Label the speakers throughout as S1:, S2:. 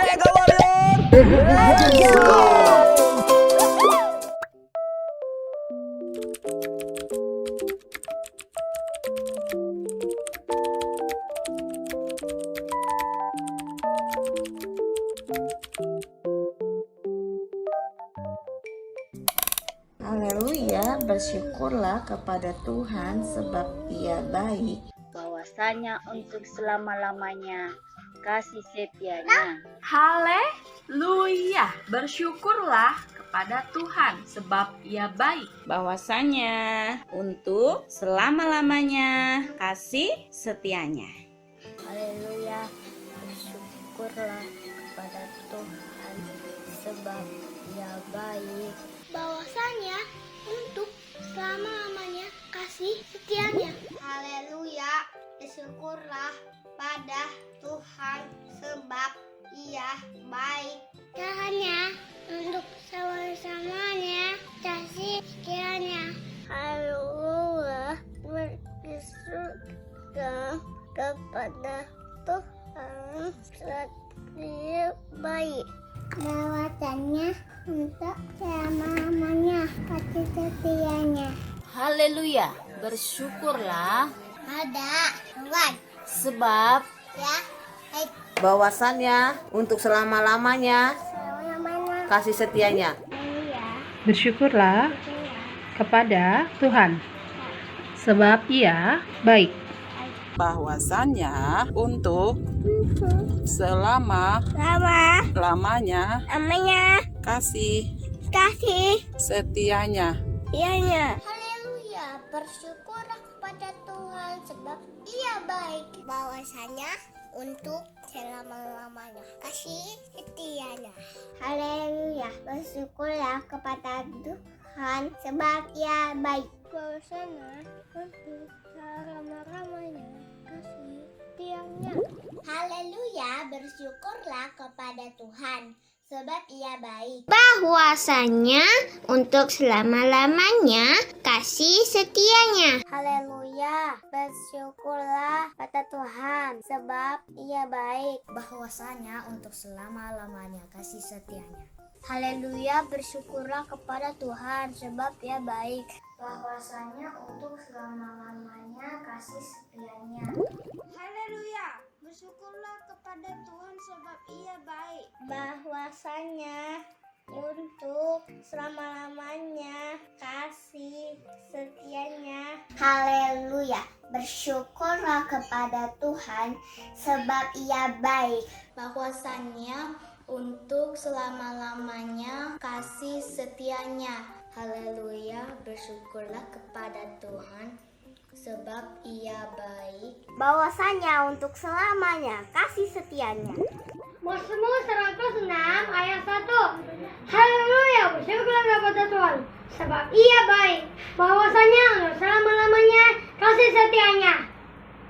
S1: Mega Warrior, let's go!
S2: Haleluya, bersyukurlah kepada Tuhan sebab Ia baik.
S3: Bahwasanya untuk selama-lamanya kasih setianya.
S4: Haleluya, bersyukurlah kepada Tuhan sebab Ia baik.
S5: Bahwasanya untuk selama-lamanya kasih setianya.
S3: Haleluya, bersyukurlah kepada Tuhan sebab Ia baik.
S6: Bahwasanya untuk selama-lamanya kasih setianya. Haleluya, bersyukurlah pada Tuhan sebab Ia baik. Caranya untuk selama-lamanya kasih setianya. Haleluya, bersyukurlah kepada Tuhan sebab Ia baik. Bahwasanya untuk selama-lamanya kasih setianya.
S5: Haleluya, bersyukurlah
S6: Pada Tuhan
S5: sebab
S6: ya baik.
S2: Bahwasannya untuk selama-lamanya
S6: Selama-lamanya
S2: kasih setianya.
S6: ya
S7: Bersyukurlah kepada Tuhan, sebab Ia baik.
S1: Bahwasannya untuk selama-lamanya
S6: namanya
S1: kasih
S6: kasih
S1: setianya.
S6: ianya. Haleluya, bersyukurlah kepada Tuhan sebab Ia baik. Bahwasanya untuk selama-lamanya kasih setianya. Haleluya, bersyukurlah kepada Tuhan sebab Ia baik. Bahwasanya untuk selama-lamanya kasih setianya. Haleluya, bersyukurlah kepada Tuhan sebab Ia baik. Bahwasanya untuk selama-lamanya kasih setianya. Haleluya, bersyukurlah pada Tuhan sebab Ia baik. Bahwasanya untuk selama-lamanya kasih setianya. Haleluya, bersyukurlah kepada Tuhan sebab Ia baik. Bahwasanya untuk selama-lamanya kasih setianya. Haleluya, bersyukurlah kepada Tuhan sebab Ia baik. Bahwasanya untuk selama-lamanya kasih setianya. Haleluya, bersyukurlah kepada Tuhan sebab Ia baik. Bahwasanya untuk selama-lamanya kasih setianya. Haleluya, bersyukurlah kepada Tuhan sebab Ia baik. Bahwasanya untuk selamanya kasih setianya. Mazmur 106 ayat 1. Haleluya, bersyukurlah kepada Tuhan sebab Ia baik. Bahwasanya untuk selama-lamanya kasih setianya.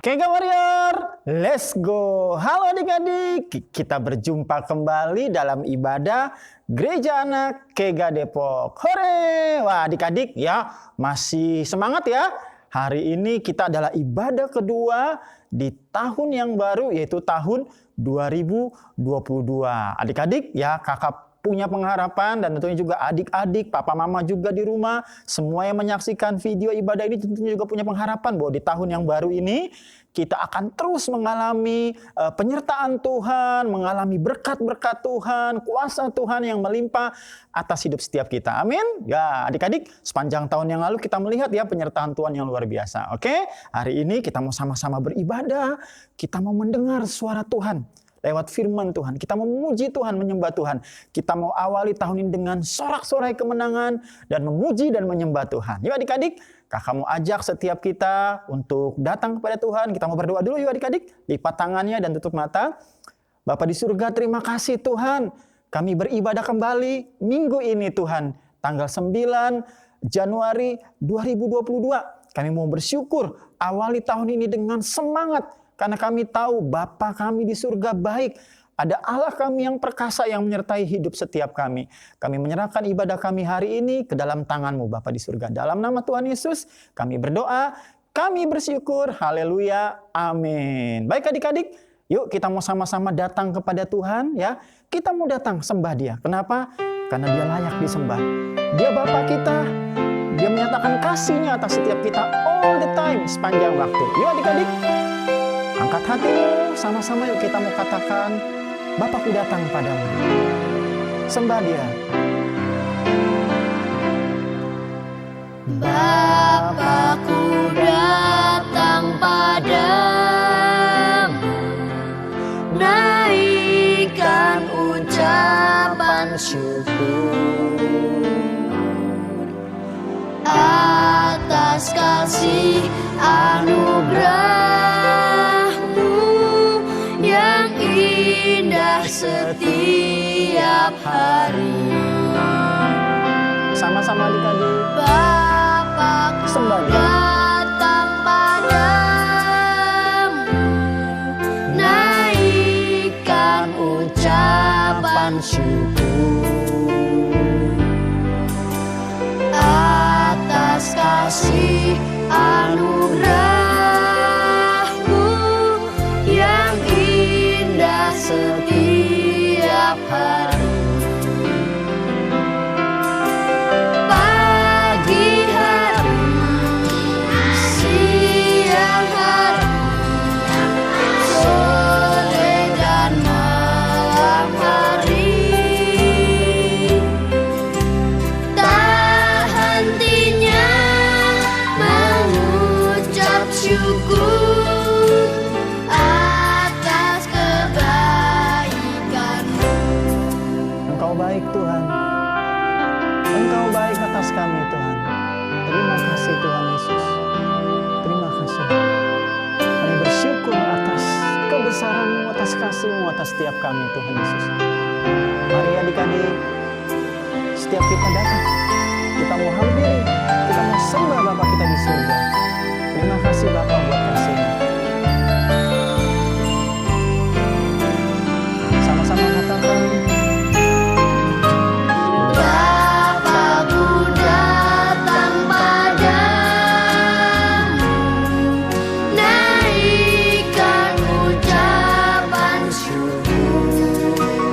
S8: Mega Warrior, let's go. Halo adik-adik, kita berjumpa kembali dalam ibadah Gereja Anak Kega Depok. Hore! Wah adik-adik ya, masih semangat ya. Hari ini kita adalah ibadah kedua di tahun yang baru, yaitu tahun 2022. Adik-adik ya, kakak punya pengharapan dan tentunya juga adik-adik, papa mama juga di rumah, semua yang menyaksikan video ibadah ini tentunya juga punya pengharapan bahwa di tahun yang baru ini kita akan terus mengalami penyertaan Tuhan, mengalami berkat-berkat Tuhan, kuasa Tuhan yang melimpah atas hidup setiap kita. Amin. Ya, adik-adik, sepanjang tahun yang lalu kita melihat ya penyertaan Tuhan yang luar biasa. Oke, hari ini kita mau sama-sama beribadah, kita mau mendengar suara Tuhan. Lewat firman Tuhan, kita mau memuji Tuhan, menyembah Tuhan. Kita mau awali tahun ini dengan sorak-sorai kemenangan dan memuji dan menyembah Tuhan. Yuk adik-adik, kakak mau ajak setiap kita untuk datang kepada Tuhan. Kita mau berdoa dulu yuk adik-adik. Lipat tangannya dan tutup mata. Bapa di surga, terima kasih Tuhan. Kami beribadah kembali minggu ini Tuhan. Tanggal 9 Januari 2022. Kami mau bersyukur awali tahun ini dengan semangat. Karena kami tahu Bapa kami di surga baik. Ada Allah kami yang perkasa yang menyertai hidup setiap kami. Kami menyerahkan ibadah kami hari ini ke dalam tangan-Mu Bapa di surga. Dalam nama Tuhan Yesus kami berdoa, kami bersyukur. Haleluya. Amin. Baik adik-adik, Yuk kita mau sama-sama datang kepada Tuhan ya. Kita mau datang sembah Dia. Kenapa? Karena Dia layak disembah. Dia Bapa kita. Dia menyatakan kasih-Nya atas setiap kita all the time sepanjang waktu. Yuk adik-adik, angkat hatimu, sama-sama yuk kita mau katakan, Bapakku datang padamu. Sembah Dia.
S5: Bapakku datang padamu, naikkan ucapan syukur atas kasih anugerah-Mu yang indah setiap hari.
S8: Sama-sama adik-adik.
S5: Bapakku
S8: Sembah Dia.
S5: datang padamu, naikkan ucapan syukur atas kasih anugerah-Mu yang indah setiap hari. Pagi hari, siang hari, sore dan malam hari, tak hentinya mengucap syukur atas kebaikan-Mu.
S8: Engkau baik Tuhan. Engkau baik atas kami Tuhan. Terima kasih Tuhan Yesus. Terima kasih. Kami bersyukur atas kebesaran-Mu, atas kasih-Mu, atas setiap kami Tuhan Yesus. Mari adik-adik, setiap kita datang, kita mau hampiri, kita mau sembah Bapa kita di surga. Terima kasih Bapa buat kasih-Mu. Sama-sama katakan,
S5: Bapakku datang padamu, naikkan ucapan syukur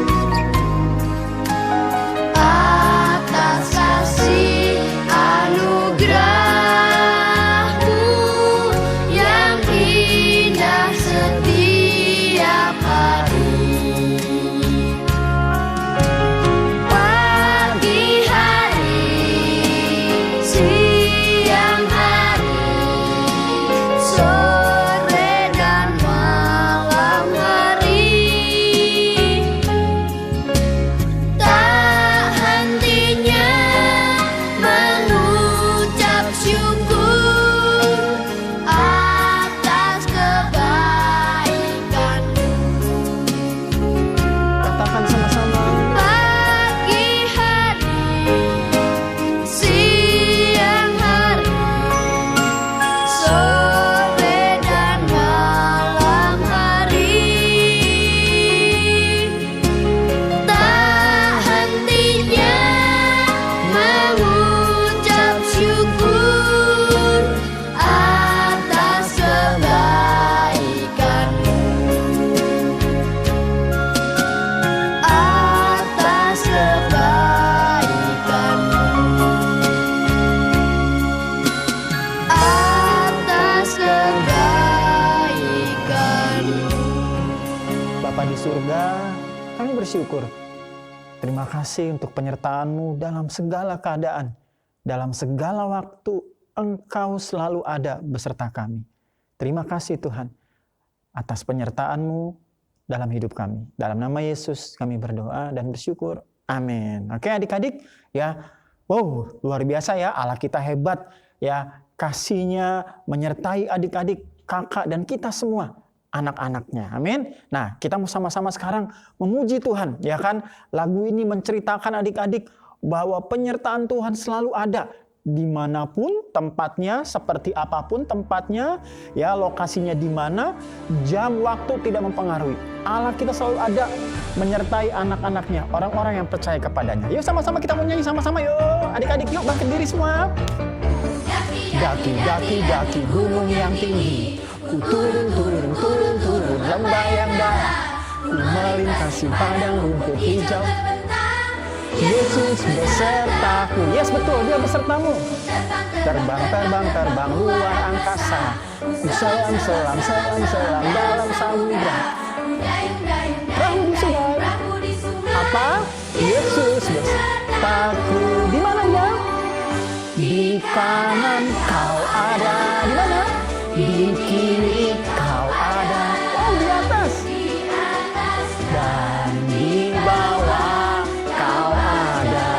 S5: atas kasih anugerah-Mu yang indah setiap hari. Pagi hari, siang hari, sore dan malam hari, tak hentinya mengucap syukur atas kebaikan-Mu.
S8: katakan sama-sama.
S5: Pagi hari, siang hari, sore dan malam hari, tak hentinya mengucap syukur atas kebaikan-Mu. Atas kebaikan-Mu, atas kebaikan-Mu.
S8: Bapa di surga, kami bersyukur. Terima kasih untuk penyertaan-Mu dalam segala keadaan. Dalam segala waktu, Engkau selalu ada beserta kami. Terima kasih Tuhan atas penyertaan-Mu dalam hidup kami. Dalam nama Yesus kami berdoa dan bersyukur. Amin. Oke adik-adik ya. Wow, luar biasa ya, Allah kita hebat ya. Kasih-Nya menyertai adik-adik, kakak dan kita semua, anak-anaknya. Amin. Nah, kita mau sama-sama sekarang memuji Tuhan, ya kan? Lagu ini menceritakan adik-adik bahwa penyertaan Tuhan selalu ada dimanapun tempatnya, seperti apapun tempatnya, ya lokasinya di mana, jam waktu tidak mempengaruhi. Allah kita selalu ada menyertai anak-anaknya, orang-orang yang percaya kepadanya. Yuk sama-sama kita mau nyanyi sama-sama yuk, adik-adik yuk bangkit diri semua. Daki gunung yang tinggi, ku turun lembah yang dalam, ku melintasi padang rumput hijau. Yesus besertaku. Yes, betul, dia besertamu. Terbang, terbang, terbang luar angkasa. Selam, selam, selam, selam dalam samudra. Perahu di sungai. Apa? Yesus besertaku. Di mana dia? Di kanan kau ada. Di mana? Di kiri kau ada. Oh, di atas. Dan di bawah kau ada.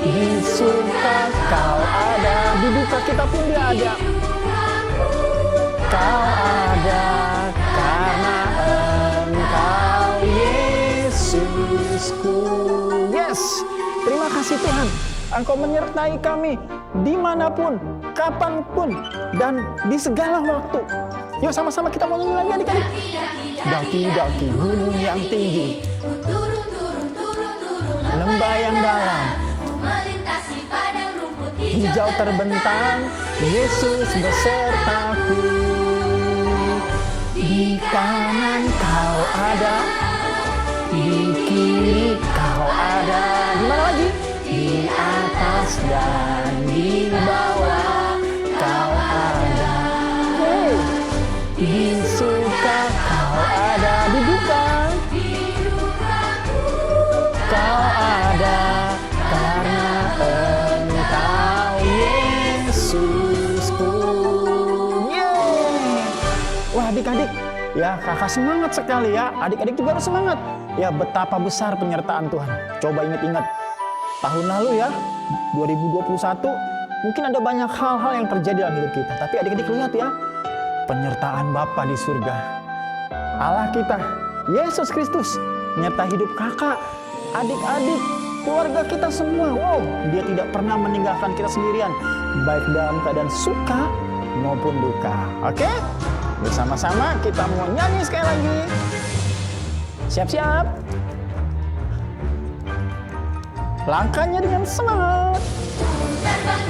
S8: Di surga kau ada. Di duka kita pun dia ada. Kau ada karena Engkau Yesusku. Yes, terima kasih Tuhan. Engkau menyertai kami dimanapun, kapanpun, dan di segala waktu. Yuk sama-sama kita mau nyanyi lagi adik-adik. Daki-daki gunung yang tinggi, lembah yang dalam, hijau terbentang, Yesus besertaku. Di kanan kau ada, di kiri kau ada. Di mana lagi? Di atas dan di bawah kau ada. Hey. Di suka kau ada, di duka kau ada karena Engkau Yesusku. Yeay. Wah adik-adik, ya kakak semangat sekali ya. Adik-adik juga harus semangat. Ya betapa besar penyertaan Tuhan. Coba ingat-ingat. Tahun lalu ya, 2021, mungkin ada banyak hal-hal yang terjadi dalam hidup kita. Tapi adik-adik lihat ya, penyertaan Bapa di surga. Allah kita, Yesus Kristus, menyertai hidup kakak, adik-adik, keluarga kita semua. Wow, dia tidak pernah meninggalkan kita sendirian, baik dalam keadaan suka maupun duka. Oke? Bersama-sama kita mau nyanyi sekali lagi. Siap-siap. Langkahnya dengan semangat. Terbang,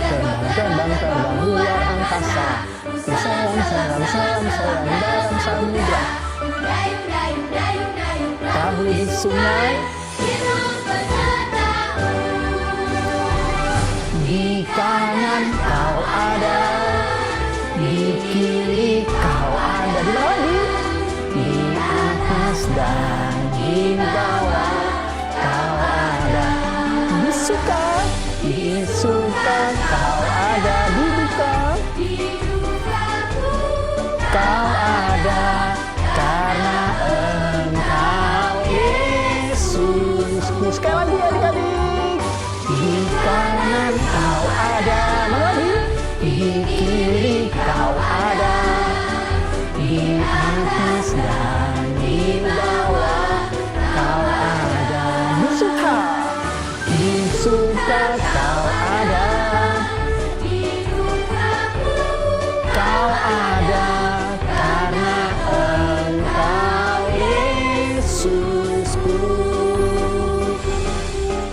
S8: terbang, terbang luar angkasa. Selam, selam, selam, selam dalam samudra. Perahu di sungai. Di kanan kau ada, di kiri kau ada. Di mana lagi? Di atas dan di bawah kau ada. Di suka kau ada, di duka kau ada karena Engkau Yesusku. Sekali lagi adik-adik. Di kanan kau ada, mana lagi? Di kiri kau ada, di atas dan di bawah kau ada. Di suka kau ada, kau ada karena Engkau Yesusku.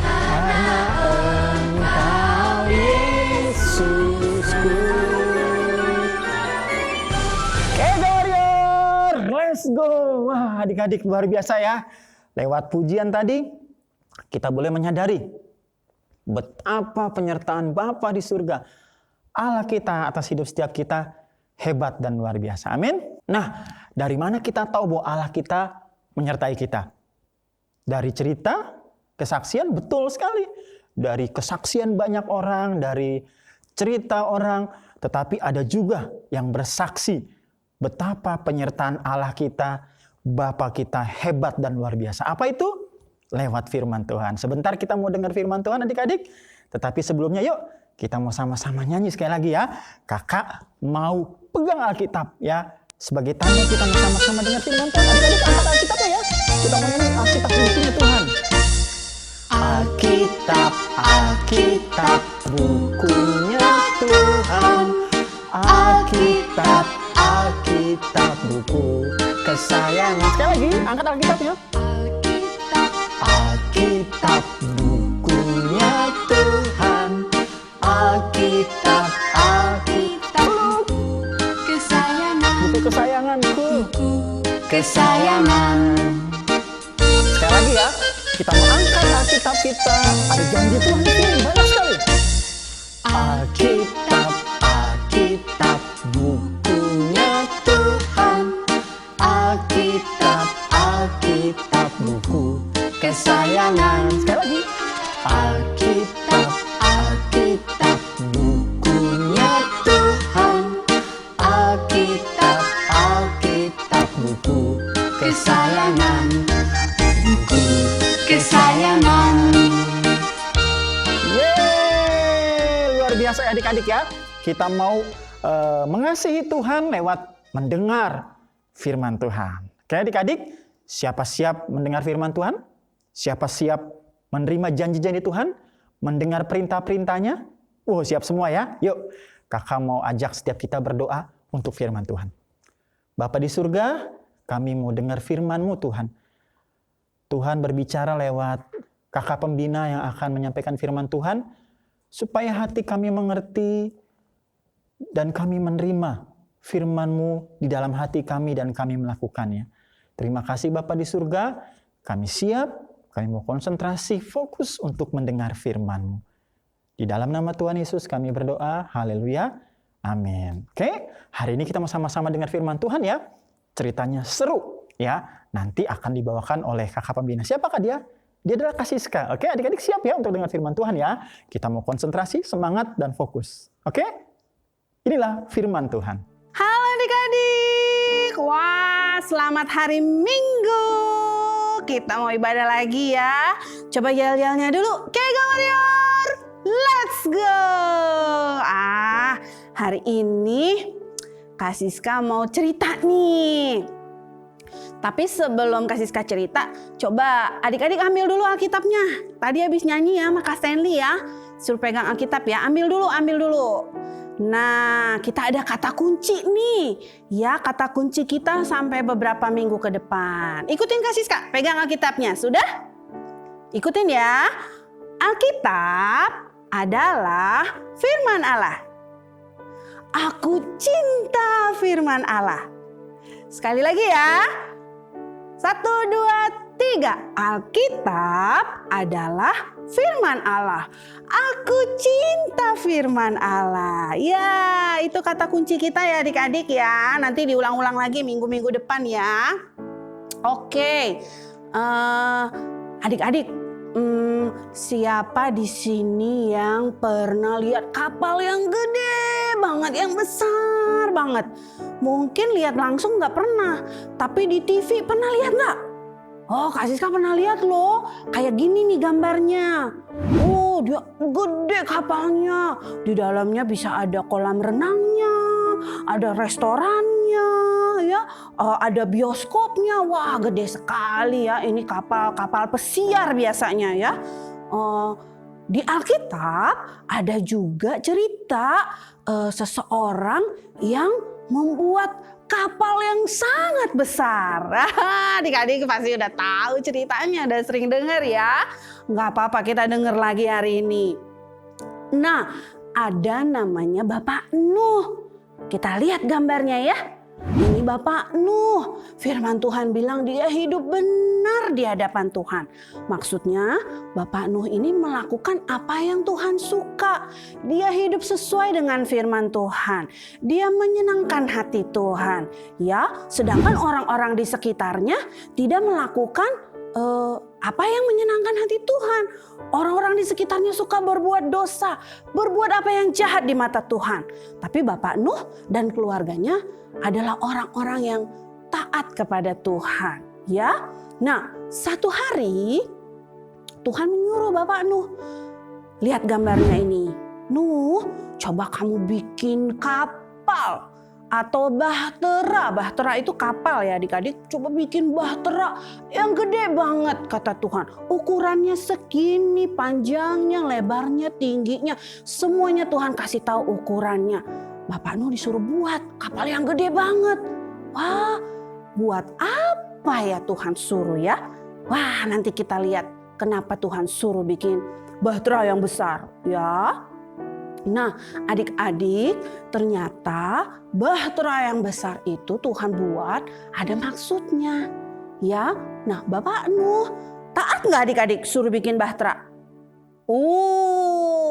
S8: Karena Engkau Yesusku. Kega Warrior, let's go. Wah adik-adik luar biasa ya. Lewat pujian tadi, kita boleh menyadari betapa penyertaan Bapa di surga, Allah kita atas hidup setiap kita hebat dan luar biasa. Amin. Nah, dari mana kita tahu bahwa Allah kita menyertai kita? Dari cerita, kesaksian, betul sekali. Dari kesaksian banyak orang, dari cerita orang, tetapi ada juga yang bersaksi betapa penyertaan Allah kita, Bapa kita hebat dan luar biasa. Apa itu? Lewat firman Tuhan. Sebentar kita mau dengar firman Tuhan adik-adik. Tetapi sebelumnya yuk kita mau sama-sama nyanyi sekali lagi ya. Kakak mau pegang Alkitab ya. Sebagai tanda kita mau sama-sama dengar firman Tuhan. Adik-adik angkat Alkitabnya ya. Kita mau nyanyi Alkitab bukunya Tuhan. Alkitab, Alkitab bukunya Tuhan. Alkitab, Alkitab buku kesayangan. Sekali lagi angkat Alkitabnya. Alkitab bukunya Tuhan. Alkitab, Alkitab buku kesayanganku.
S5: kesayangan.
S8: Sekali lagi ya, kita mengangkat Alkitab kita. Ada janji Tuhan di sini banyak sekali. Alkitab, Alkitab, bukunya Tuhan. Alkitab, Alkitab, buku kesayangan. Sekali lagi. Alkitab, Alkitab, bukunya Tuhan. Alkitab, Alkitab, buku kesayangan. Buku kesayangan. Yeay, luar biasa ya adik-adik ya. Kita mau mengasihi Tuhan lewat mendengar firman Tuhan. Oke adik-adik, siapa siap mendengar firman Tuhan? Siapa siap menerima janji-janji Tuhan? Mendengar perintah-perintahnya? Oh, siap semua ya? Yuk, kakak mau ajak setiap kita berdoa untuk firman Tuhan. Bapa di surga, kami mau dengar firman-Mu Tuhan. Tuhan berbicara lewat kakak pembina yang akan menyampaikan firman Tuhan, supaya hati kami mengerti dan kami menerima firman-Mu di dalam hati kami dan kami melakukannya. Terima kasih Bapa di surga, kami siap, kami mau konsentrasi, fokus untuk mendengar firman-Mu. Di dalam nama Tuhan Yesus kami berdoa, haleluya, amin. Oke, hari ini kita mau sama-sama dengar firman Tuhan ya. Ceritanya seru ya, nanti akan dibawakan oleh kakak pembina. Siapakah dia? Dia adalah Kak Siska. Oke, adik-adik siap ya untuk dengar firman Tuhan ya. Kita mau konsentrasi, semangat, dan fokus. Oke, inilah firman Tuhan.
S7: Halo adik-adik, wah selamat hari Minggu. Kita mau ibadah lagi ya. Coba yel-yelnya dulu, Kega Warrior, let's go. Hari ini Kak Siska mau cerita nih. Tapi sebelum Kak Siska cerita, coba adik-adik ambil dulu Alkitabnya. Tadi habis nyanyi ya sama Kak Stanley ya. Suruh pegang Alkitab ya, ambil dulu. Nah, kita ada kata kunci nih. Ya, kata kunci kita sampai beberapa minggu ke depan. Ikutin Kak Siska, pegang Alkitabnya. Sudah? Ikutin ya. Alkitab adalah firman Allah. Aku cinta firman Allah. Sekali lagi ya. 1, 2, 3. Alkitab adalah firman Allah. Aku cinta firman Allah. Ya, itu kata kunci kita ya adik-adik ya. Nanti diulang-ulang lagi minggu-minggu depan ya. Oke. Adik-adik, siapa di sini yang pernah lihat kapal yang gede banget, yang besar banget? Mungkin lihat langsung nggak pernah, tapi di TV pernah lihat nggak? Oh, Kak Siska pernah lihat loh, kayak gini nih gambarnya. Oh, dia gede kapalnya. Di dalamnya bisa ada kolam renangnya, ada restorannya, ya, ada bioskopnya. Wah, gede sekali ya. Ini kapal pesiar biasanya ya. Di Alkitab ada juga cerita seseorang yang membuat kapal yang sangat besar. Adik-adik pasti udah tahu ceritanya, udah sering dengar ya. Nggak apa-apa, kita dengar lagi hari ini. Nah, ada namanya Bapak Nuh. Kita lihat gambarnya ya. Ini Bapak Nuh. Firman Tuhan bilang dia hidup benar di hadapan Tuhan. Maksudnya Bapak Nuh ini melakukan apa yang Tuhan suka. Dia hidup sesuai dengan firman Tuhan. Dia menyenangkan hati Tuhan. Ya, sedangkan orang-orang di sekitarnya tidak melakukan apa yang menyenangkan hati Tuhan. Orang-orang di sekitarnya suka berbuat dosa, berbuat apa yang jahat di mata Tuhan. Tapi Bapak Nuh dan keluarganya adalah orang-orang yang taat kepada Tuhan, ya. Nah, satu hari Tuhan menyuruh Bapak Nuh, lihat gambarnya ini. Nuh, coba kamu bikin kapal atau bahtera. Bahtera itu kapal ya adik-adik. Coba bikin bahtera yang gede banget kata Tuhan. Ukurannya segini, panjangnya, lebarnya, tingginya. Semuanya Tuhan kasih tahu ukurannya. Bapak Nuh disuruh buat kapal yang gede banget. Wah, buat apa ya Tuhan suruh ya? Wah, nanti kita lihat kenapa Tuhan suruh bikin bahtera yang besar ya. Nah, adik-adik, ternyata bahtera yang besar itu Tuhan buat ada maksudnya. Ya, nah Bapak Nuh, taat nggak adik-adik suruh bikin bahtera?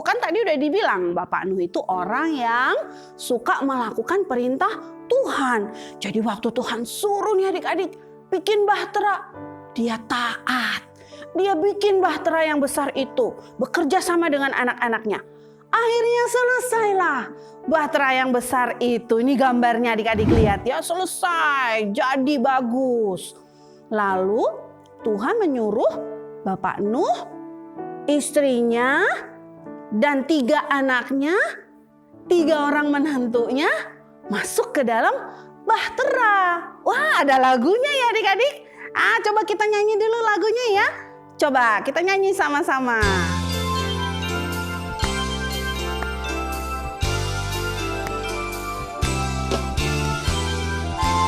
S7: Kan tadi udah dibilang Bapak Nuh itu orang yang suka melakukan perintah Tuhan. Jadi waktu Tuhan suruh nih adik-adik bikin bahtera, dia taat. Dia bikin bahtera yang besar itu, bekerja sama dengan anak-anaknya. Akhirnya selesailah bahtera yang besar itu. Ini gambarnya adik-adik lihat ya, selesai, jadi bagus. Lalu Tuhan menyuruh Bapak Nuh, istrinya, dan 3 anaknya, 3 orang menantunya masuk ke dalam bahtera. Wah, ada lagunya ya adik-adik. Coba kita nyanyi dulu lagunya ya. Coba kita nyanyi sama-sama.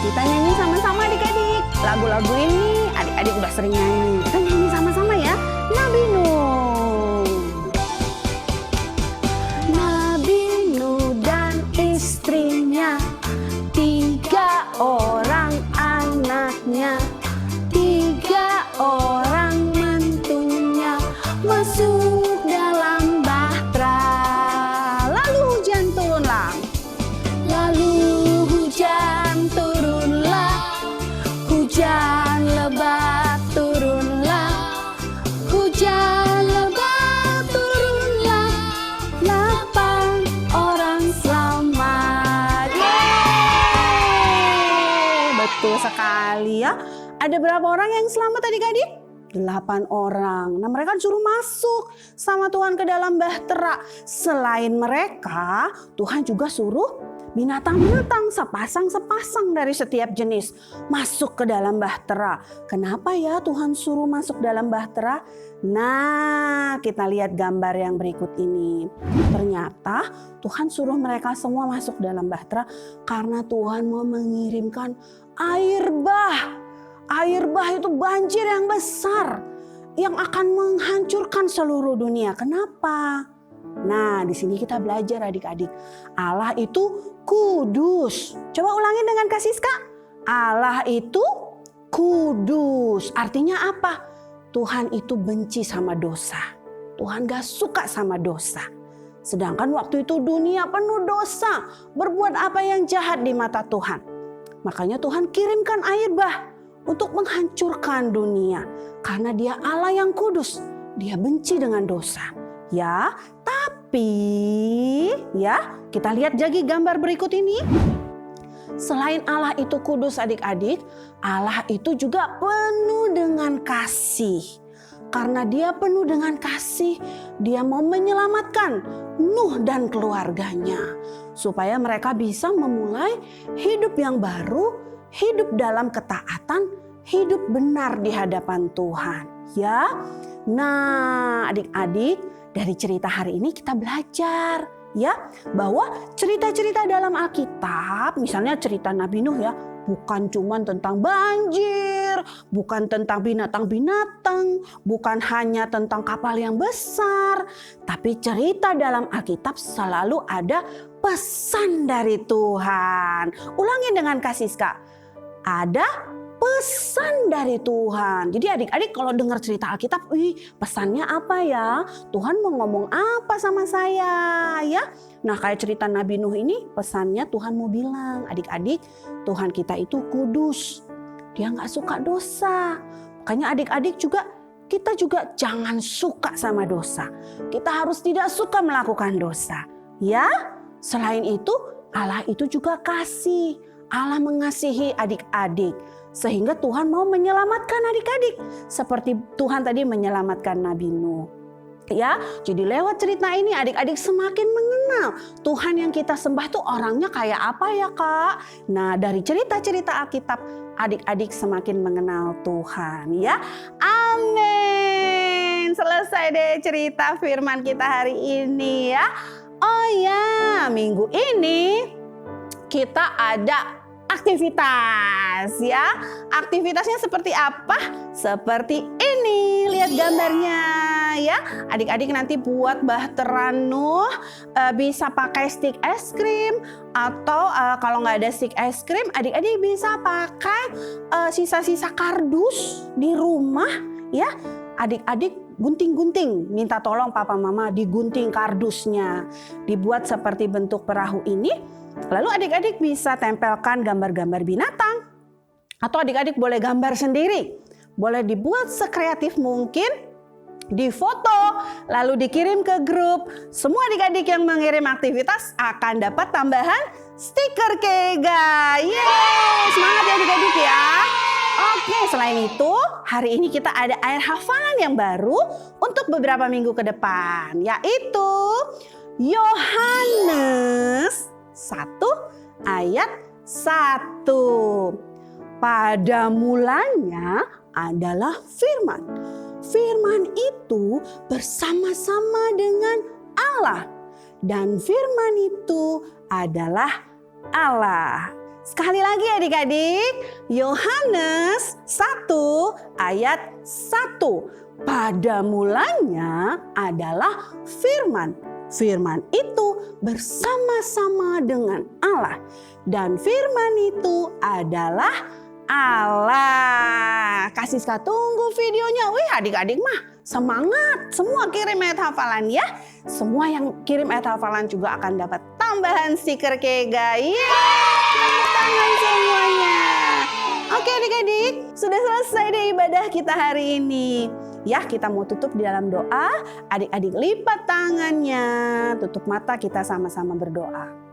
S7: Kita nyanyi sama-sama adik-adik. Lagu-lagu ini adik-adik udah sering nyanyi. Kita nyanyi sama-sama ya. Nabi Nuh. Nabi Nuh dan istrinya, 3 orang anaknya, 3 orang mentunya masuk dalam bahtera. Lalu hujan turunlah. Hujan lebat turunlah, hujan lebat turunlah, 8 orang selamat. Yeay! Betul sekali ya. Ada berapa orang yang selamat adik-adik? 8 orang. Nah, mereka suruh masuk sama Tuhan ke dalam bahtera. Selain mereka, Tuhan juga suruh binatang-binatang sepasang-sepasang dari setiap jenis masuk ke dalam bahtera. Kenapa ya Tuhan suruh masuk dalam bahtera? Nah, kita lihat gambar yang berikut ini. Ternyata Tuhan suruh mereka semua masuk dalam bahtera karena Tuhan mau mengirimkan air bah. Air bah itu banjir yang besar yang akan menghancurkan seluruh dunia. Kenapa? Nah, di sini kita belajar adik-adik. Allah itu kudus. Coba ulangin dengan Kak Siska. Allah itu kudus. Artinya apa? Tuhan itu benci sama dosa. Tuhan gak suka sama dosa. Sedangkan waktu itu dunia penuh dosa. Berbuat apa yang jahat di mata Tuhan. Makanya Tuhan kirimkan air bah untuk menghancurkan dunia. Karena dia Allah yang kudus. Dia benci dengan dosa. Ya, tapi ya, kita lihat lagi gambar berikut ini. Selain Allah itu kudus adik-adik, Allah itu juga penuh dengan kasih. Karena dia penuh dengan kasih, dia mau menyelamatkan Nuh dan keluarganya. Supaya mereka bisa memulai hidup yang baru, hidup dalam ketaatan, hidup benar di hadapan Tuhan. Ya, nah adik-adik, dari cerita hari ini kita belajar ya bahwa cerita-cerita dalam Alkitab, misalnya cerita Nabi Nuh ya, bukan cuma tentang banjir, bukan tentang binatang-binatang, bukan hanya tentang kapal yang besar, tapi cerita dalam Alkitab selalu ada pesan dari Tuhan. Ulangi dengan Kak Siska. Ada pesan dari Tuhan. Jadi adik-adik kalau dengar cerita Alkitab, pesannya apa ya? Tuhan mau ngomong apa sama saya ya? Nah, kayak cerita Nabi Nuh ini pesannya Tuhan mau bilang, adik-adik, Tuhan kita itu kudus. Dia gak suka dosa. Makanya adik-adik juga, kita juga jangan suka sama dosa. Kita harus tidak suka melakukan dosa. Ya, selain itu Allah itu juga kasih. Allah mengasihi adik-adik. Sehingga Tuhan mau menyelamatkan adik-adik. Seperti Tuhan tadi menyelamatkan Nabi Nuh. Ya, jadi lewat cerita ini adik-adik semakin mengenal Tuhan yang kita sembah tuh orangnya kayak apa ya Kak? Nah, dari cerita-cerita Alkitab adik-adik semakin mengenal Tuhan ya. Amin. Selesai deh cerita firman kita hari ini ya. Oh ya, minggu ini kita ada aktivitas ya. Aktivitasnya seperti apa? Seperti ini, lihat gambarnya ya. Adik-adik nanti buat bahteran Nuh, bisa pakai stick es krim, atau kalau nggak ada stick es krim, adik-adik bisa pakai sisa-sisa kardus di rumah ya. Adik-adik gunting-gunting, minta tolong papa mama digunting kardusnya, dibuat seperti bentuk perahu ini. Lalu adik-adik bisa tempelkan gambar-gambar binatang, atau adik-adik boleh gambar sendiri, boleh dibuat sekreatif mungkin, difoto lalu dikirim ke grup. Semua adik-adik yang mengirim aktivitas akan dapat tambahan stiker Kega. Yeay, semangat ya adik-adik ya. Oke, selain itu hari ini kita ada ayat hafalan yang baru untuk beberapa minggu ke depan, yaitu Yohanes 1 ayat 1. Pada mulanya adalah firman. Firman itu bersama-sama dengan Allah, dan firman itu adalah Allah. Sekali lagi adik-adik, Yohanes 1 ayat 1. Pada mulanya adalah firman. Firman itu bersama-sama dengan Allah, dan firman itu adalah Allah. Kasih Siska tunggu videonya. Wih, adik-adik mah semangat. Semua kirim ayat hafalan ya. Semua yang kirim ayat hafalan juga akan dapat tambahan stiker Kega. Tepuk tangan semuanya. Oke adik-adik, sudah selesai deh ibadah kita hari ini. Ya, kita mau tutup di dalam doa. Adik-adik lipat tangannya, tutup mata, kita sama-sama berdoa.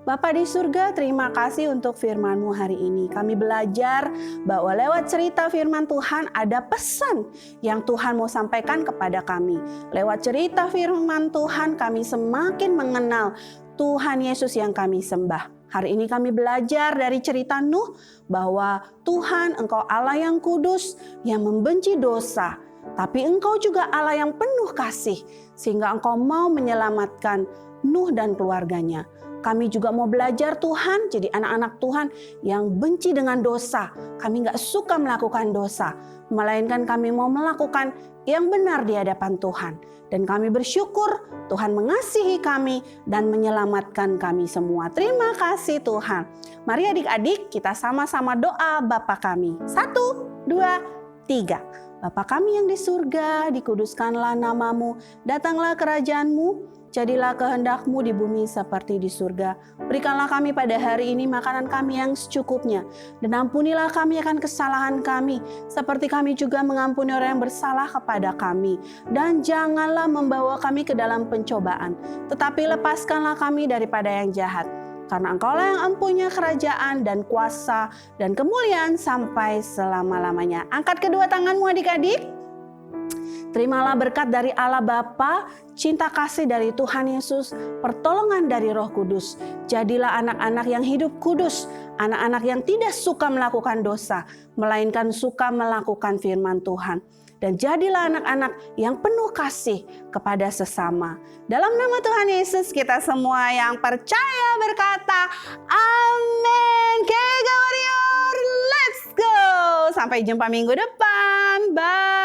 S7: Bapa di surga, terima kasih untuk firman-Mu hari ini. Kami belajar bahwa lewat cerita firman Tuhan ada pesan yang Tuhan mau sampaikan kepada kami. Lewat cerita firman Tuhan kami semakin mengenal Tuhan Yesus yang kami sembah. Hari ini kami belajar dari cerita Nuh bahwa Tuhan, Engkau Allah yang kudus, yang membenci dosa. Tapi Engkau juga Allah yang penuh kasih, sehingga Engkau mau menyelamatkan Nuh dan keluarganya. Kami juga mau belajar Tuhan, jadi anak-anak Tuhan yang benci dengan dosa. Kami gak suka melakukan dosa, melainkan kami mau melakukan yang benar di hadapan Tuhan. Dan kami bersyukur Tuhan mengasihi kami dan menyelamatkan kami semua. Terima kasih Tuhan. Mari adik-adik kita sama-sama doa Bapa kami. 1, 2, 3. Bapa kami yang di surga, dikuduskanlah namamu, datanglah kerajaan-Mu. Jadilah kehendak-Mu di bumi seperti di surga. Berikanlah kami pada hari ini makanan kami yang secukupnya. Dan ampunilah kami akan kesalahan kami, seperti kami juga mengampuni orang yang bersalah kepada kami. Dan janganlah membawa kami ke dalam pencobaan, tetapi lepaskanlah kami daripada yang jahat. Karena Engkaulah yang empunya kerajaan dan kuasa dan kemuliaan sampai selama-lamanya. Angkat kedua tanganmu adik-adik. Terimalah berkat dari Allah Bapa, cinta kasih dari Tuhan Yesus, pertolongan dari Roh Kudus. Jadilah anak-anak yang hidup kudus, anak-anak yang tidak suka melakukan dosa, melainkan suka melakukan firman Tuhan. Dan jadilah anak-anak yang penuh kasih kepada sesama. Dalam nama Tuhan Yesus kita semua yang percaya berkata, amin. Kega Warrior, let's go. Sampai jumpa minggu depan. Bye.